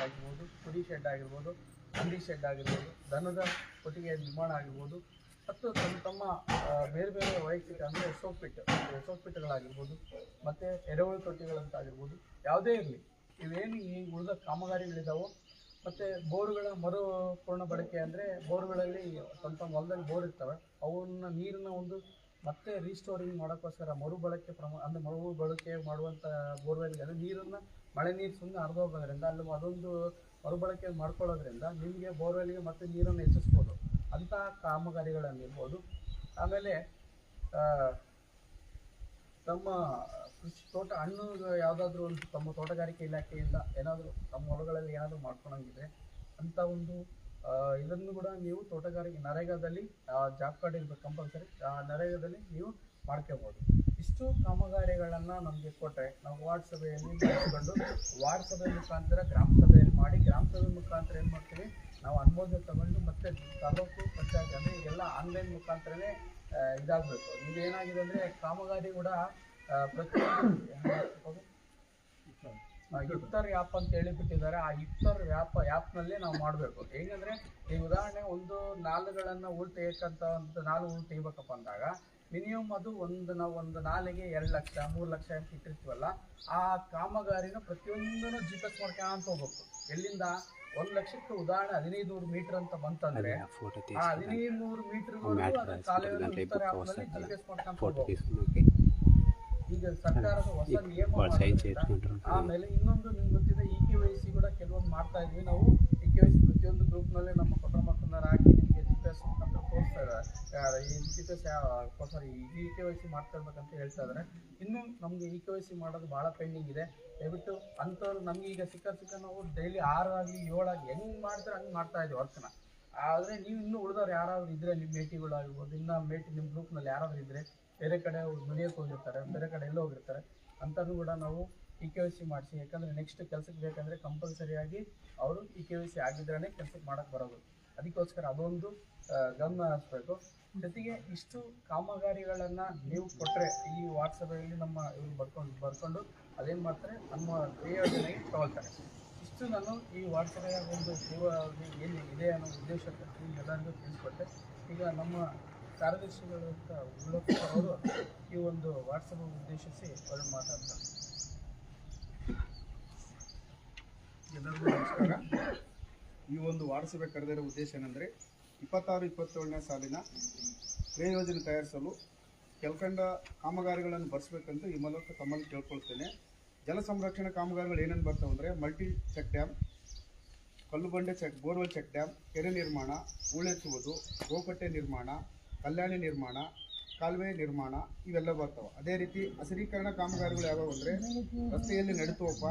ಆಗಿರ್ಬೋದು, ಕುರಿ ಶೆಡ್ ಆಗಿರ್ಬೋದು, ಹಂದಿ ಶೆಡ್ ಆಗಿರ್ಬೋದು, ದನದ ಕೊಟ್ಟಿಗೆ ನಿರ್ಮಾಣ ಆಗಿರ್ಬೋದು, ಮತ್ತು ತಮ್ಮ ಬೇರೆ ಬೇರೆ ವೈಯಕ್ತಿಕ ಅಂದರೆ ಸೋಪಿಟ್ಟುಗಳಾಗಿರ್ಬೋದು, ಮತ್ತು ಎರೆಹುಳು ತೊಟ್ಟಿಗಳಂತಾಗಿರ್ಬೋದು, ಯಾವುದೇ ಇರಲಿ ಇವೇನು ಈ ಉಳಿದ ಕಾಮಗಾರಿಗಳಿದ್ದಾವೋ, ಮತ್ತು ಬೋರ್ಗಳ ಮರುಪೂರ್ಣ ಬಳಕೆ ಅಂದರೆ ಬೋರ್ಗಳಲ್ಲಿ ತಮ್ಮ ಹೊಲದಲ್ಲಿ ಬೋರ್ ಇರ್ತವೆ, ಅವನ್ನ ನೀರನ್ನ ಒಂದು ಮತ್ತೆ ರೀಸ್ಟೋರಿಂಗ್ ಮಾಡೋಕ್ಕೋಸ್ಕರ ಮರುಬಳಕೆ ಮಾಡುವಂಥ ಬೋರ್ವೆಲ್ಗೆ ನೀರನ್ನು ಮಳೆ ನೀರು ಸುಮ್ಮನೆ ಹರಿದೋಗೋದ್ರಿಂದ ಅಲ್ಲಿ ಅದೊಂದು ಮರುಬಳಕೆ ಮಾಡ್ಕೊಳ್ಳೋದ್ರಿಂದ ನಿಮಗೆ ಬೋರ್ವೆಲ್ಗೆ ಮತ್ತೆ ನೀರನ್ನು ಹೆಚ್ಚಿಸ್ಬೋದು ಅಂಥ ಕಾಮಗಾರಿಗಳನ್ನಿರ್ಬೋದು. ಆಮೇಲೆ ತಮ್ಮ ಕೃಷಿ ಹಣ್ಣು ಯಾವುದಾದ್ರೂ ಒಂದು ತಮ್ಮ ತೋಟಗಾರಿಕೆ ಇಲಾಖೆಯಿಂದ ಏನಾದರೂ ತಮ್ಮ ಹೊಲಗಳಲ್ಲಿ ಏನಾದರೂ ಮಾಡ್ಕೊಳಂಗಿದ್ರೆ ಅಂಥ ಒಂದು ಇದನ್ನು ಕೂಡ ನೀವು ತೋಟಗಾರಿಕೆ ನರೇಗಾದಲ್ಲಿ ಜಾಬ್ ಕಾರ್ಡ್ ಇರಬೇಕು ಕಂಪಲ್ಸರಿ, ನರೇಗಾದಲ್ಲಿ ನೀವು ಮಾಡ್ಕೋಬೋದು. ಇಷ್ಟು ಕಾಮಗಾರಿಗಳನ್ನು ನಮಗೆ ಕೊಟ್ಟರೆ ನಾವು ವಾರ್ಡ್ ಸಭೆಯಲ್ಲಿ ಮಾಡಿಕೊಂಡು ವಾರ್ಡ್ ಸಭೆ ಮುಖಾಂತರ ಗ್ರಾಮ ಸಭೆಯಲ್ಲಿ ಮಾಡಿ ಗ್ರಾಮ ಸಭೆ ಮುಖಾಂತರ ಏನು ಮಾಡ್ತೀವಿ ನಾವು ಅನುಮೋದನೆ ತಗೊಂಡು ಮತ್ತೆ ತಾಲೂಕು ಪಂಚಾಯತ್ ಅಂದರೆ ಈಗೆಲ್ಲ ಆನ್ಲೈನ್ ಮುಖಾಂತರನೇ ಇದಾಗಬೇಕು. ಇದೇನಾಗಿದೆ ಅಂದರೆ ಕಾಮಗಾರಿ ಕೂಡ ಪ್ರತಿಯೊಂದು ಇಫ್ತಾರ್ ಆ್ಯಪ್ ಅಂತ ಹೇಳಿಬಿಟ್ಟಿದ್ದಾರೆ. ಆ ಇಫ್ತಾರ್ ಆ್ಯಪ್ನಲ್ಲೇ ನಾವು ಮಾಡಬೇಕು. ಹೇಗೆಂದರೆ ಈ ಉದಾಹರಣೆ ಒಂದು ನಾಲುಗಳನ್ನು ಹೂಳು ತೆಗೆಯಕ್ಕಂಥ ಒಂದು ನಾಲು ಹೂಳು ತೆಗಿಬೇಕಪ್ಪ ಅಂದಾಗ ಮಿನಿಮಮ್ ಅದು ನಾವು ಒಂದು ನಾಲಿಗೆ 2 ಲಕ್ಷ 3 ಲಕ್ಷ ಅಂತ ಇಟ್ಟಿರ್ತೀವಲ್ಲ, ಆ ಕಾಮಗಾರಿನ ಪ್ರತಿಯೊಂದನ್ನು GPS ಮಾಡ್ಕೊಂತ ಹೋಗ್ಬೇಕು. ಎಲ್ಲಿಂದ 1 ಲಕ್ಷಕ್ಕೆ ಉದಾಹರಣೆ 1500 ಮೀಟರ್ ಅಂತ ಬಂತಂದ್ರೆ ಆ 1500 ಮೀಟರ್ವರೆಗೂ ಕಾಲುವೆ ಇಫ್ತಾರ್ ಆ್ಯಪ್ನಲ್ಲಿ GPS ಮಾಡ್ಕೊಂತ ಹೋಗ್ಬೇಕು. ಈಗ ಸರ್ಕಾರದ ಹೊಸ ನಿಯಮ. ಆಮೇಲೆ ಇನ್ನೊಂದು ನಿಮ್ಗೆ ಗೊತ್ತಿದೆ EKYC ಕೂಡ ಕೆಲವೊಂದು ಮಾಡ್ತಾ ಇದ್ವಿ ನಾವು. EKYC ಪ್ರತಿಯೊಂದು ಗ್ರೂಪ್ನಲ್ಲಿ ನಮ್ಮ ಕೊಟ್ಟ ಮಕ್ಕಳನ್ನ ಹಾಕಿ ನಿಮಗೆ GPS ಮುಖಾಂತರ ತೋರಿಸ್ತಾ ಇದ್ದಾರೆ. ಈ EKYC ಮಾಡ್ತಾ ಇರ್ಬೇಕಂತ ಹೇಳ್ತಾ ಇದ್ದಾರೆ. ಇನ್ನು ನಮಗೆ EKYC ಮಾಡೋದು ಭಾಳ ಪೆಂಡಿಂಗ್ ಇದೆ. ದಯವಿಟ್ಟು ಅಂಥವ್ರು ನಮ್ಗೆ ಈಗ ಸಿಕ್ಕ ನಾವು ಡೈಲಿ 6 ಆಗಲಿ 7 ಆಗಲಿ ಹೆಂಗೆ ಮಾಡ್ತಾರೆ ಹಂಗೆ ಮಾಡ್ತಾ ಇದ್ದೀವಿ ವರ್ಕ್ನ. ಆದರೆ ನೀವು ಇನ್ನೂ ಉಳಿದವ್ರು ಯಾರಾದರೂ ಇದ್ದರೆ ನಿಮ್ಮ ಮೇಟಿಗಳಾಗಿರ್ಬೋದು, ಇನ್ನು ನಿಮ್ಮ ಗ್ರೂಪ್ನಲ್ಲಿ ಯಾರಾದರೂ ಇದ್ದರೆ ಬೇರೆ ಕಡೆ ದುಡಿಯೋಕ್ಕೆ ಹೋಗಿರ್ತಾರೆ, ಬೇರೆ ಕಡೆ ಎಲ್ಲೋ ಹೋಗಿರ್ತಾರೆ, ಅಂಥದ್ದು ಕೂಡ ನಾವು EKYC ಮಾಡಿಸಿ. ಯಾಕಂದರೆ ನೆಕ್ಸ್ಟ್ ಕೆಲಸಕ್ಕೆ ಬೇಕಂದರೆ ಕಂಪಲ್ಸರಿಯಾಗಿ ಅವರು EKYC ಆಗಿದ್ರೇ ಕೆಲಸಕ್ಕೆ ಮಾಡೋಕ್ಕೆ ಬರೋದು. ಅದಕ್ಕೋಸ್ಕರ ಅದೊಂದು ಗಮನ ಹರಿಸ್ಬೇಕು. ಜೊತೆಗೆ ಇಷ್ಟು ಕಾಮಗಾರಿಗಳನ್ನು ನೀವು ಕೊಟ್ಟರೆ ಈ ವಾಟ್ಸಪ್ಪಲ್ಲಿ ನಮ್ಮ ಇವರು ಬರ್ಕೊಂಡು ಅದೇನು ಮಾಡ್ತಾರೆ ನಮ್ಮ ಕ್ರಿಯೋಜನೆಗೆ ತಗೊಳ್ತಾರೆ. ಇಷ್ಟು ನಾನು ಈ ವಾಟ್ಸಪ್ಪಿನ ಒಂದು ಏನು ಇದೆ ಅನ್ನೋ ಉದ್ದೇಶಕ್ಕೆ ಎಲ್ಲರಿಗೂ ತಿಳಿಸ್ಕೊಟ್ಟೆ. ಈಗ ನಮ್ಮ ಕಾರ್ಯದರ್ಶಿಗಳಂತ ಅವರು ಈ ಒಂದು ವಾಟ್ಸಪ್ ಉದ್ದೇಶಿಸಿ ಅವರು ಮಾತಾಡ್ತಾರೆ. ಎಲ್ಲರಿಗೂ ನಮಸ್ಕಾರ. ಈ ಒಂದು ವಾಟ್ಸಪ್ ಕರೆದಿರೋ ಉದ್ದೇಶ ಏನಂದರೆ 26-27ನೇ ಸಾಲಿನ ಕ್ರಿಯಾ ಯೋಜನೆ ತಯಾರಿಸಲು ಕೆಲ್ಕಂಡ ಕಾಮಗಾರಿಗಳನ್ನು ಬರ್ಸ್ಬೇಕಂತ ಈ ಮೂಲಕ ತಮ್ಮಲ್ಲಿ ಕೇಳ್ಕೊಳ್ತೇನೆ. ಜಲ ಸಂರಕ್ಷಣಾ ಕಾಮಗಾರಿಗಳು ಏನೇನು ಬರ್ತಾವೆ ಅಂದರೆ ಮಲ್ಟಿ ಚೆಕ್ ಡ್ಯಾಮ್, ಕಲ್ಲುಬಂಡೆ ಬೋರ್ವೆಲ್ ಚೆಕ್ ಡ್ಯಾಮ್, ಕೆರೆ ನಿರ್ಮಾಣ, ಹೂಳೆತ್ತುವುದು, ಗೋಕಟ್ಟೆ ನಿರ್ಮಾಣ, ಕಲ್ಯಾಣಿ ನಿರ್ಮಾಣ, ಕಾಲುವೆ ನಿರ್ಮಾಣ ಇವೆಲ್ಲ ಬರ್ತಾವೆ. ಅದೇ ರೀತಿ ಹಸಿರೀಕರಣ ಕಾಮಗಾರಿಗಳು ಯಾವ್ಯಾವು ಅಂದರೆ ರಸ್ತೆಯಲ್ಲಿ ನಡುತೋಪ,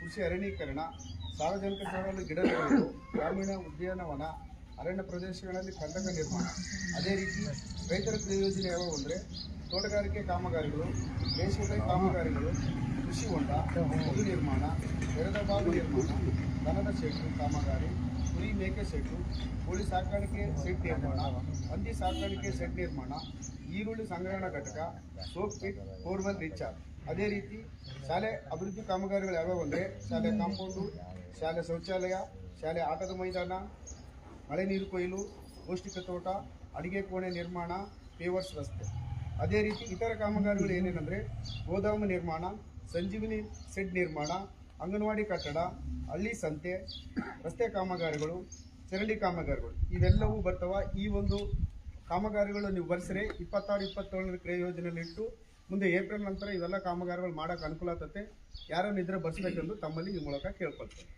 ಕೃಷಿ ಅರಣ್ಯೀಕರಣ, ಸಾರ್ವಜನಿಕ ಸ್ಥಳಗಳಲ್ಲಿ ಗಿಡ ನೆಡುವುದು, ಗ್ರಾಮೀಣ ಉದ್ಯಾನವನ, ಅರಣ್ಯ ಪ್ರದೇಶಗಳಲ್ಲಿ ಕಂದಕ ನಿರ್ಮಾಣ. ಅದೇ ರೀತಿ ರೈತರ ಕ್ರಿಯಾ ಯೋಜನೆ ಯಾವ್ಯಾವು ಅಂದರೆ ತೋಟಗಾರಿಕೆ ಕಾಮಗಾರಿಗಳು, ಬೇಸಿಗೆ ಕಾಮಗಾರಿಗಳು, ಕೃಷಿ ಹೊಂಡ, ಮಧು ನಿರ್ಮಾಣ, ತೆರೆದ ಬಾವಿ ನಿರ್ಮಾಣ, ದನದ ಶೆಡ್ಡು ಕಾಮಗಾರಿ, ಕುರಿ ಮೇಕೆ ಶೆಡ್ಡು, ಕೋಳಿ ಸಾಕಾಣಿಕೆ ಸೆಟ್ ನಿರ್ಮಾಣ, ಹಂದಿ ಸಾಕಾಣಿಕೆ ಸೆಟ್ ನಿರ್ಮಾಣ, ಈರುಳ್ಳಿ ಸಂಗ್ರಹಣಾ ಘಟಕ, ಸೋಪ್ ಪಿಟ್, ಬೋರ್ವೆಲ್ ರೀಚಾರ್ಜ್. ಅದೇ ರೀತಿ ಶಾಲೆ ಅಭಿವೃದ್ಧಿ ಕಾಮಗಾರಿಗಳು ಯಾವ್ಯಾವು ಅಂದರೆ ಶಾಲೆ ಕಾಂಪೌಂಡು, ಶಾಲೆ ಶೌಚಾಲಯ, ಶಾಲೆ ಆಟದ ಮೈದಾನ, ಮಳೆ ನೀರು ಕೊಯ್ಲು, ಪೌಷ್ಟಿಕ ತೋಟ, ಅಡಿಗೆ ಕೋಣೆ ನಿರ್ಮಾಣ, ಪೇವರ್ಸ್ ರಸ್ತೆ. ಅದೇ ರೀತಿ ಇತರ ಕಾಮಗಾರಿಗಳು ಏನೇನೆಂದರೆ ಗೋದಾಮು ನಿರ್ಮಾಣ, ಸಂಜೀವಿನಿ ಸೆಡ್ ನಿರ್ಮಾಣ, ಅಂಗನವಾಡಿ ಕಟ್ಟಡ, ಹಳ್ಳಿ ಸಂತೆ, ರಸ್ತೆ ಕಾಮಗಾರಿಗಳು, ಚರಂಡಿ ಕಾಮಗಾರಿಗಳು ಇವೆಲ್ಲವೂ ಬರ್ತಾವ. ಈ ಒಂದು ಕಾಮಗಾರಿಗಳು ನೀವು ಬರ್ಸಿದ್ರೆ 26-27ನೇ ಕ್ರಿಯಾ ಯೋಜನೆಯಲ್ಲಿ ಇಟ್ಟು ಮುಂದೆ ಏಪ್ರಿಲ್ ನಂತರ ಇವೆಲ್ಲ ಕಾಮಗಾರಿಗಳು ಮಾಡೋಕೆ ಅನುಕೂಲ ಆಗ್ತದೆ. ಯಾರನ್ನು ಇದ್ರೆ ಬರ್ಸ್ಬೇಕೆಂದು ತಮ್ಮಲ್ಲಿ ಈ ಮೂಲಕ ಕೇಳ್ಕೊಳ್ತೇನೆ.